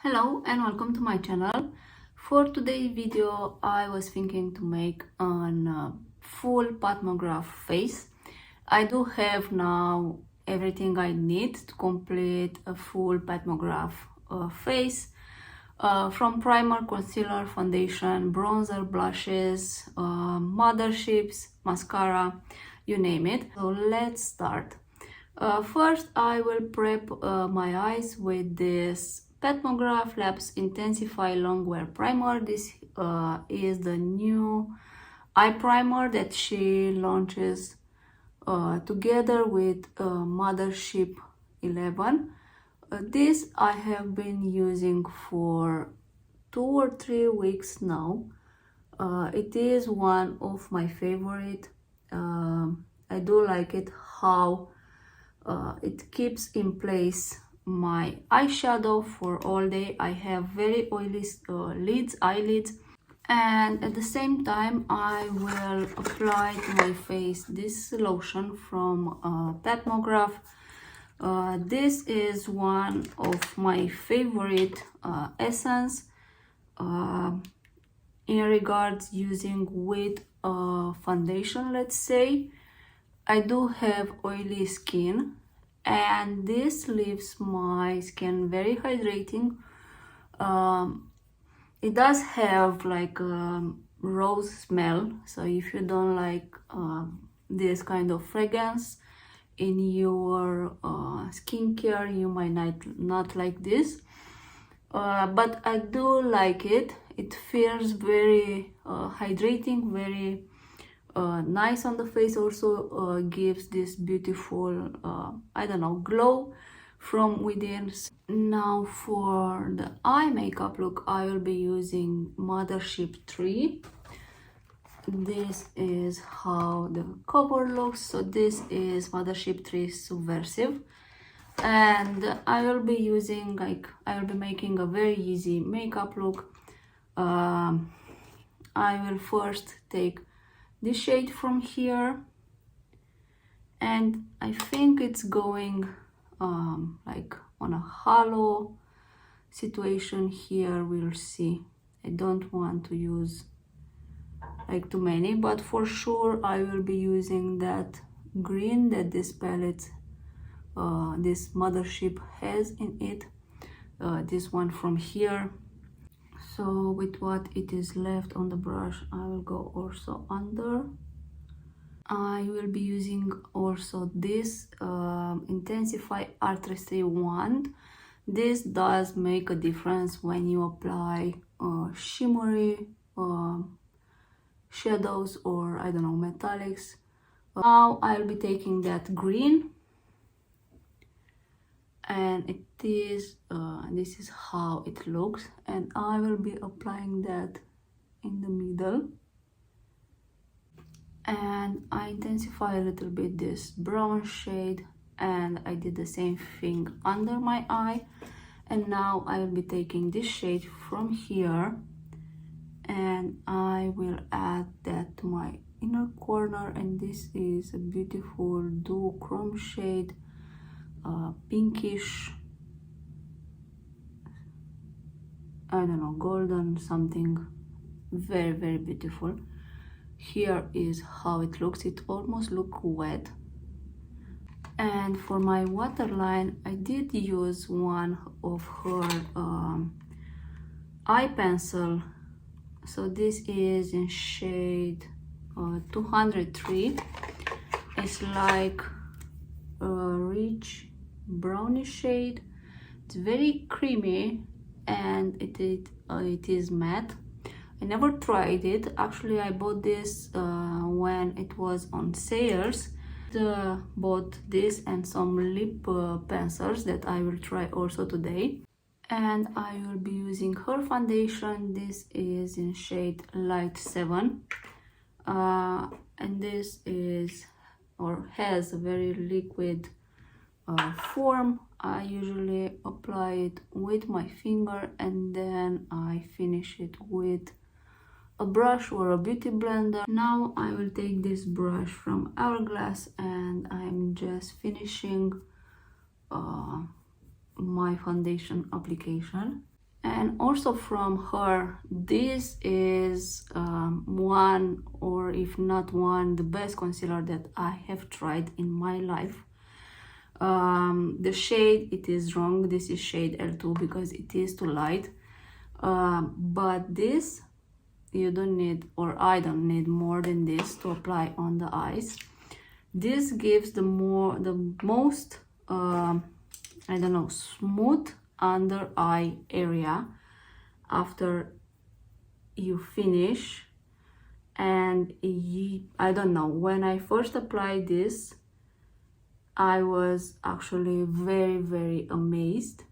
Hello and welcome to my channel. For today's video I was thinking to make a full Pat McGrath face. I do have now everything I need to complete a full Pat McGrath face, from primer, concealer, foundation, bronzer, blushes, motherships, mascara, you name it. So let's start. First I will prep my eyes with this Pat McGrath Labs Intensify Longwear Primer. This is the new eye primer that she launches together with Mothership 11. This I have been using for 2 or 3 weeks now. It is one of my favorite. I do like it how it keeps in place my eyeshadow for all day. I have very oily eyelids, and at the same time I will apply to my face this lotion from Pat McGrath. This is one of my favorite essence in regards using with foundation. Let's say I do have oily skin and this leaves my skin very hydrating. It does have like a rose smell, so if you don't like this kind of fragrance in your skincare, you might not like this, but I do like it. It feels very hydrating, very nice on the face. Also gives this beautiful I don't know, glow from within. Now for the eye makeup look, I will be using Mothership 3. This is how the cover looks. So this is Mothership 3 Subversive, and I will be using, I will be making a very easy makeup look. I will first take this shade from here, and I think it's going like on a hollow situation here. We'll see. I don't want to use like too many, but for sure I will be using that green that this palette, this Mothership has in it, this one from here. So with what it is left on the brush, I will go also under. I will be using also this Intensify Artistry wand. This does make a difference when you apply shimmery shadows or I don't know, metallics. Now I'll be taking that green, and it is this is how it looks, and I will be applying that in the middle. And I intensify a little bit this brown shade, and I did the same thing under my eye. And now I will be taking this shade from here, and I will add that to my inner corner. And this is a beautiful duochrome shade, pinkish, I don't know, golden something, very, very beautiful. Here is how it looks. It almost looks wet. And for my waterline, I did use one of her eye pencil. So this is in shade 203. It's like a rich brownish shade. It's very creamy, and it is matte. I never tried it. Actually, I bought this when it was on sales. Bought this and some lip pencils that I will try also today. And I will be using her foundation. This is in shade Light 7. And this is, or has, a very liquid form. I usually apply it with my finger, and then I finish it with a brush or a beauty blender. Now I will take this brush from Hourglass, and I'm just finishing my foundation application. And also from her, this is one, or if not one, the best concealer that I have tried in my life. The shade, it is wrong, this is shade L2 because it is too light, but this you don't need, or I don't need more than this to apply on the eyes. This gives the most I don't know, smooth under eye area after you finish. And I don't know, when I first applied this, I was actually very amazed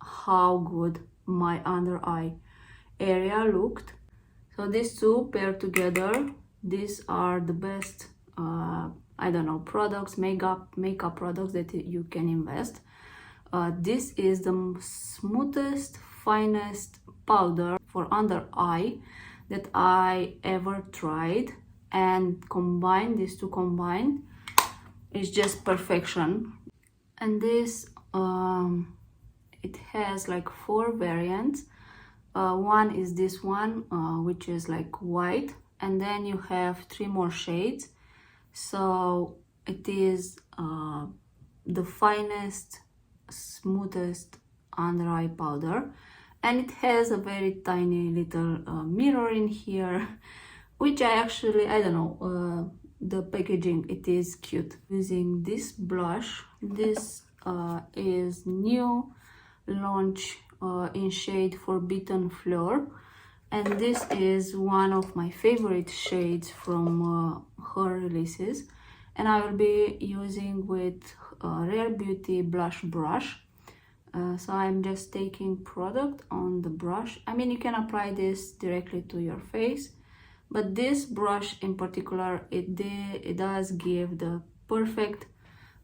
how good my under eye area looked. So these two paired together, these are the best I don't know, products, makeup products that you can invest. This is the smoothest, finest powder for under eye that I ever tried, and combined, these two combined, is just perfection. And this it has like 4 variants. One is this one, which is like white, and then you have 3 more shades. So it is the finest, smoothest under eye powder, and it has a very tiny little mirror in here, which I don't know, the packaging, it is cute. Using this blush, this is new launch in shade Forbidden Floor, and this is one of my favorite shades from her releases, and I will be using with Rare Beauty blush brush. So I'm just taking product on the brush. I mean, you can apply this directly to your face, but this brush in particular, it does give the perfect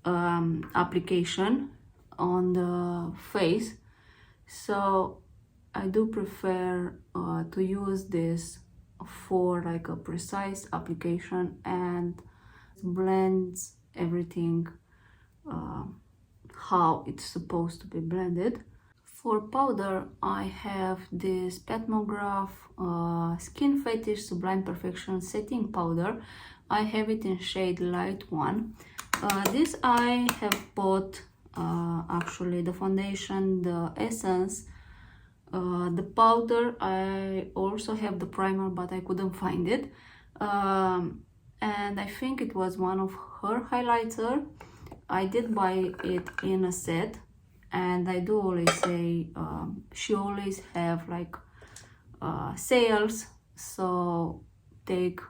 application on the face. So I do prefer to use this for like a precise application, and blends everything how it's supposed to be blended. For powder, I have this Pat McGrath Skin Fetish Sublime Perfection Setting Powder. I have it in shade Light 1. This I have bought actually the foundation, the essence, the powder. I also have the primer, but I couldn't find it. And I think it was one of her highlighter. I did buy it in a set, and I do always say she always have like sales, so take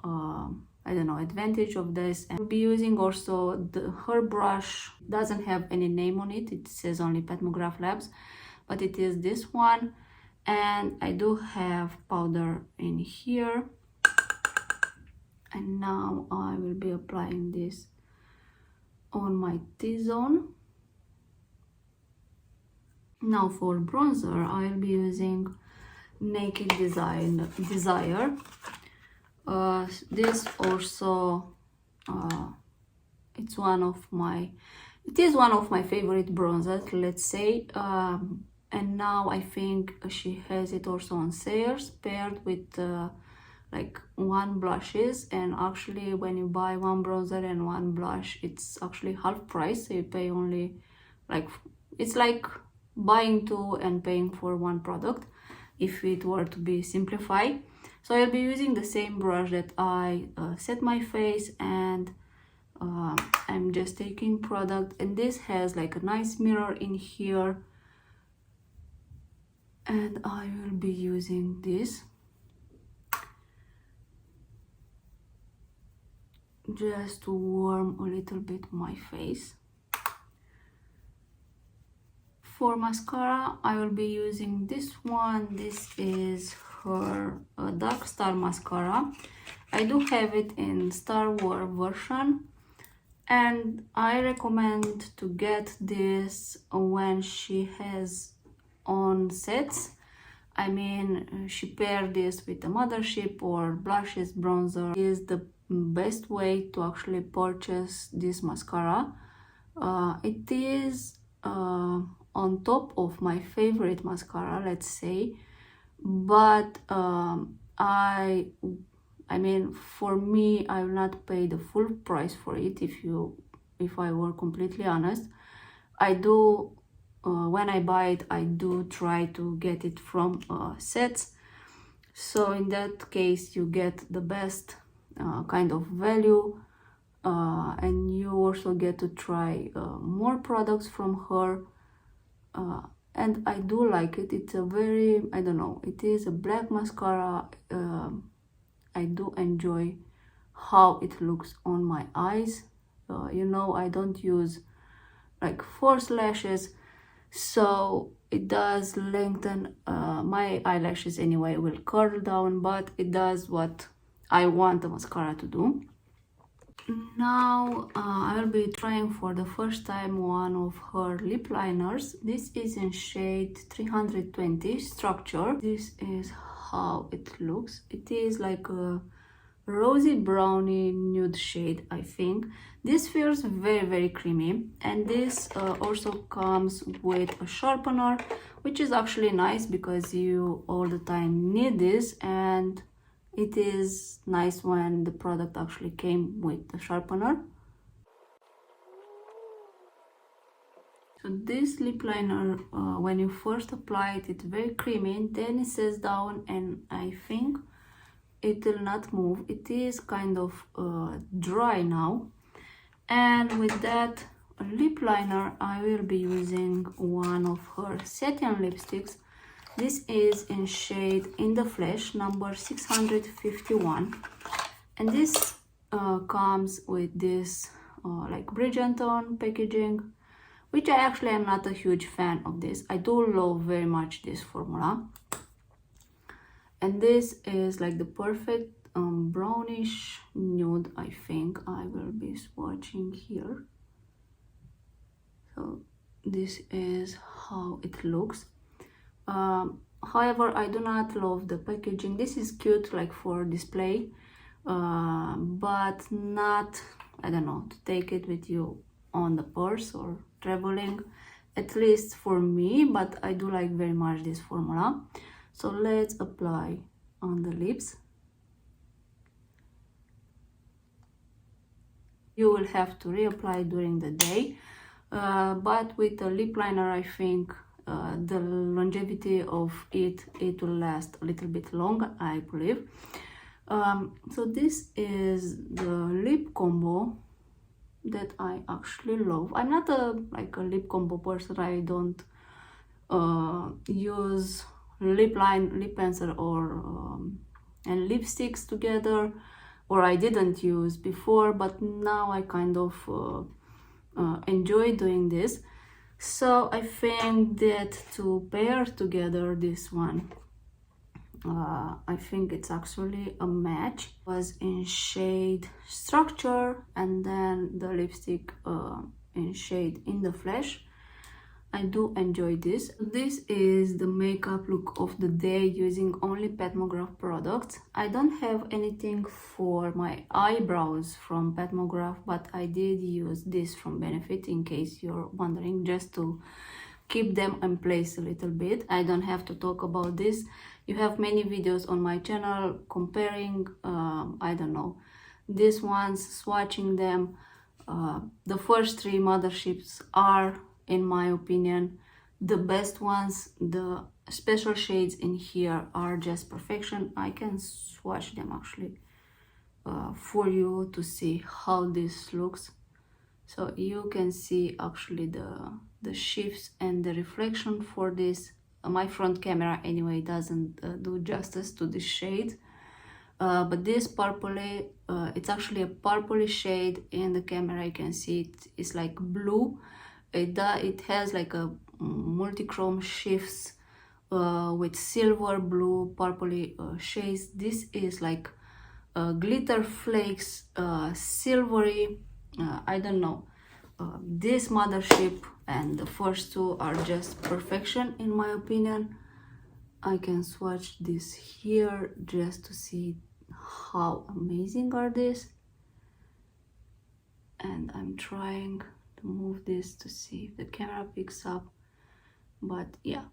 I don't know, advantage of this. And I'll be using also her brush, doesn't have any name on it, it says only Pat McGrath Labs, but it is this one. And I do have powder in here, and now I will be applying this on my T-zone. Now for bronzer, I'll be using Naked Desire. This also it is one of my favorite bronzers, let's say. And now I think she has it also on sales, paired with like 1 blushes. And actually, when you buy 1 bronzer and 1 blush, it's actually half price. So you pay only like, it's like buying 2 and paying for 1 product, if it were to be simplified. So I'll be using the same brush that I set my face, and I'm just taking product, and this has like a nice mirror in here, and I will be using this just to warm a little bit my face. For mascara, I will be using this one. This is her Dark Star mascara. I do have it in Star Wars version, and I recommend to get this when she has on sets. I mean, she paired this with the Mothership or blushes, bronzer. It is the best way to actually purchase this mascara. It is on top of my favorite mascara, let's say. But I mean, for me, I will not pay the full price for it. If I were completely honest, I do when I buy it, I do try to get it from sets. So in that case, you get the best kind of value, and you also get to try more products from her. And I do like it. It's a very, I don't know, it is a black mascara. I do enjoy how it looks on my eyes. You know, I don't use like false lashes, so it does lengthen my eyelashes anyway, will curl down, but it does what I want the mascara to do. Now I will be trying for the first time one of her lip liners. This is in shade 320 Structure. This is how it looks. It is like a rosy browny nude shade, I think. This feels very creamy, and this also comes with a sharpener, which is actually nice because you all the time need this, and it is nice when the product actually came with the sharpener. So this lip liner, when you first apply it, it's very creamy, then it sets down, and I think it will not move. It is kind of dry now. And with that lip liner, I will be using one of her satin lipsticks. This is in shade In the Flesh, number 651. And this comes with this like Bridgerton packaging, which I actually am not a huge fan of this. I do love very much this formula. And this is like the perfect brownish nude, I think. I will be swatching here. So this is how it looks. However, I do not love the packaging. This is cute like for display, but not, I don't know, to take it with you on the purse or traveling, at least for me. But I do like very much this formula. So let's apply on the lips. You will have to reapply during the day, but with the lip liner, I think the longevity of it will last a little bit longer, I believe. So this is the lip combo that I actually love. I'm not a lip combo person. I don't use lip pencil or and lipsticks together, or I didn't use before, but now I kind of enjoy doing this. So I think that to pair together this one, I think it's actually a match. It was in shade Structure, and then the lipstick in shade In the Flesh. I do enjoy this. This is the makeup look of the day using only Pat McGrath products. I don't have anything for my eyebrows from Pat McGrath, but I did use this from Benefit, in case you're wondering, just to keep them in place a little bit. I don't have to talk about this. You have many videos on my channel comparing, I don't know, these ones, swatching them. The first three motherships are, in my opinion, the best ones. The special shades in here are just perfection. I can swatch them actually for you to see how this looks. So you can see actually the shifts and the reflection for this. My front camera anyway doesn't do justice to this shade. But this purpley, it's actually a purpley shade. In the camera you can see it's like blue. It has like a multi-chrome shifts with silver, blue, purpley shades. This is like glitter flakes, silvery, I don't know. This mothership and the first two are just perfection, in my opinion. I can swatch this here just to see how amazing are these. And I'm trying to move this to see if the camera picks up. but yeah.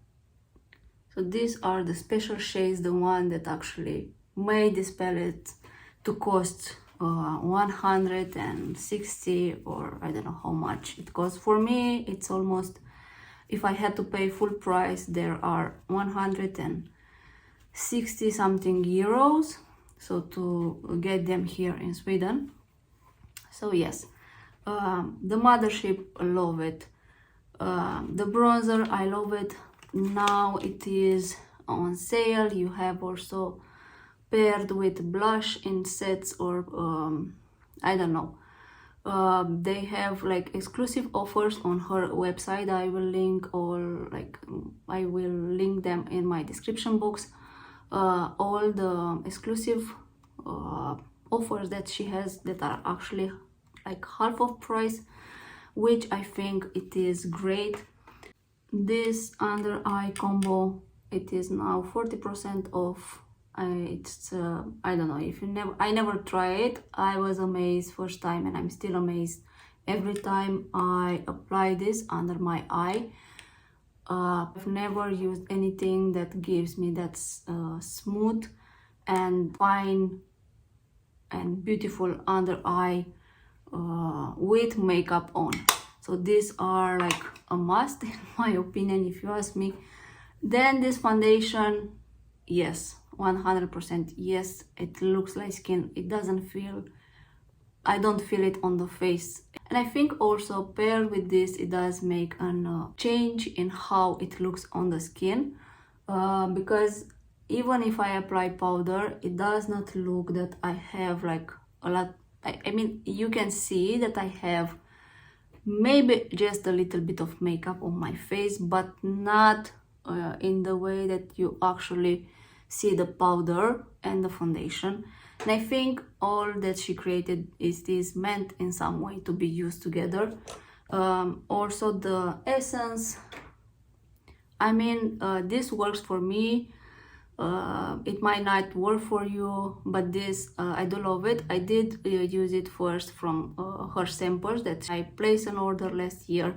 So these are the special shades, the one that actually made this palette to cost 160, or I don't know how much it costs. For me, it's almost, if I had to pay full price, there are 160 something euros. So to get them here in Sweden. So yes, the Mothership, I love it. The bronzer, I love it. Now it is on sale. You have also paired with blush in sets, or I don't know. They have like exclusive offers on her website. I will link them in my description box. All the exclusive offers that she has that are actually like half of price, which I think it is great. This under eye combo, it is now 40% off. It's I don't know, if you never, I never try it. I was amazed first time, and I'm still amazed every time I apply this under my eye. I've never used anything that gives me that smooth and fine and beautiful under eye with makeup on. So these are like a must in my opinion, if you ask me. Then this foundation, yes, 100% yes, it looks like skin. It doesn't feel, I don't feel it on the face. And I think also paired with this, it does make a change in how it looks on the skin, because even if I apply powder, it does not look that I have like a lot. I mean, you can see that I have maybe just a little bit of makeup on my face, but not in the way that you actually see the powder and the foundation. And I think all that she created is meant in some way to be used together. Also the essence, I mean, this works for me. It might not work for you, but this I do love it. I did use it first from her samples that I placed an order last year.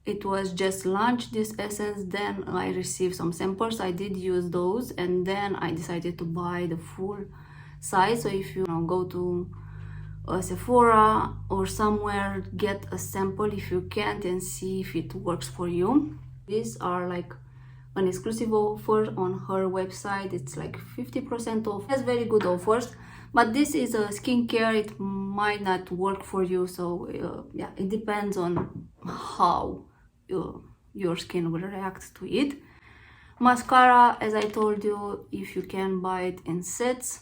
It was just launched, this essence, then I received some samples. I did use those, and then I decided to buy the full size. So if you go to a Sephora or somewhere, get a sample if you can't, and see if it works for you. These are like an exclusive offer on her website. It's like 50% off. It has very good offers, but this is a skincare. It might not work for you, so yeah, it depends on how your skin will react to it. Mascara, as I told you, if you can buy it in sets,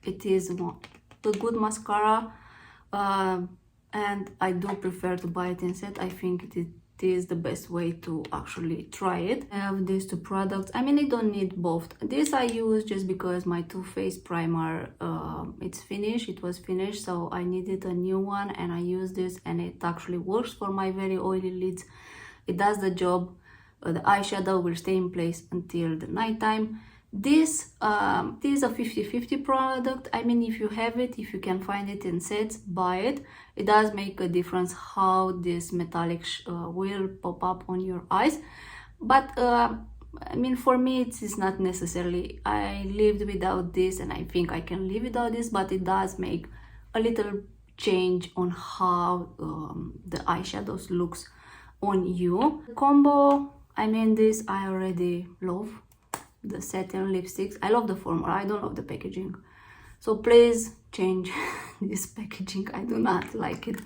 it is a good mascara, and I do prefer to buy it in set. I think it is the best way to actually try it. I have these two products. I mean, I don't need both. This I use just because my Too Faced primer, it's finished. It was finished, so I needed a new one, and I use this, and it actually works for my very oily lids. It does the job. The eyeshadow will stay in place until the nighttime. This is a 50-50 product. I mean, if you have it, if you can find it in sets, buy it. It does make a difference how this metallic will pop up on your eyes, but I mean, for me it is not necessarily. I lived without this, and I think I can live without this, but it does make a little change on how the eyeshadows looks on you. The combo, I mean, this I already love. The satin lipsticks, I love the formula, I don't love the packaging, so please change this packaging. I do not like it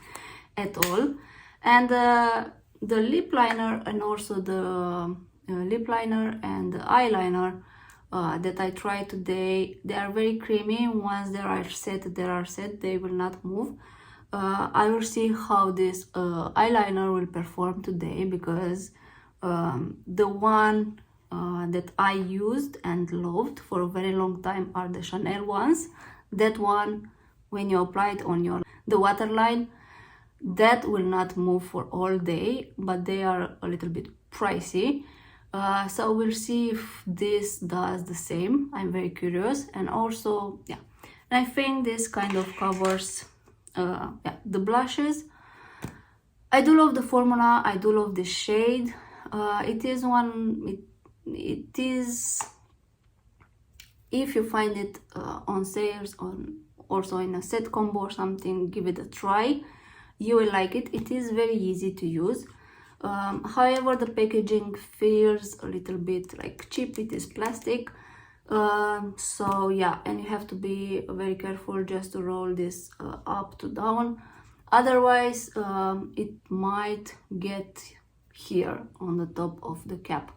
at all. And the lip liner, and also the lip liner and the eyeliner that I tried today, they are very creamy. Once they are set, they will not move. I will see how this eyeliner will perform today, because the one that I used and loved for a very long time are the Chanel ones. That one, when you apply it on the waterline, that will not move for all day, but they are a little bit pricey. So we'll see if this does the same. I'm very curious. And also, yeah, and I think this kind of covers the blushes. I do love the formula, I do love the shade. It is, if you find it on sales, on also in a set combo or something, give it a try. You will like it. It is very easy to use. However, the packaging feels a little bit like cheap. It is plastic. So yeah, and you have to be very careful just to roll this up to down. Otherwise, it might get here on the top of the cap.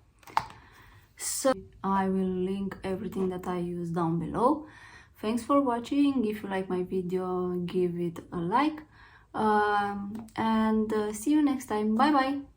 So I will link everything that I use down below. Thanks for watching. If you like my video, give it a like. And see you next time. Bye bye.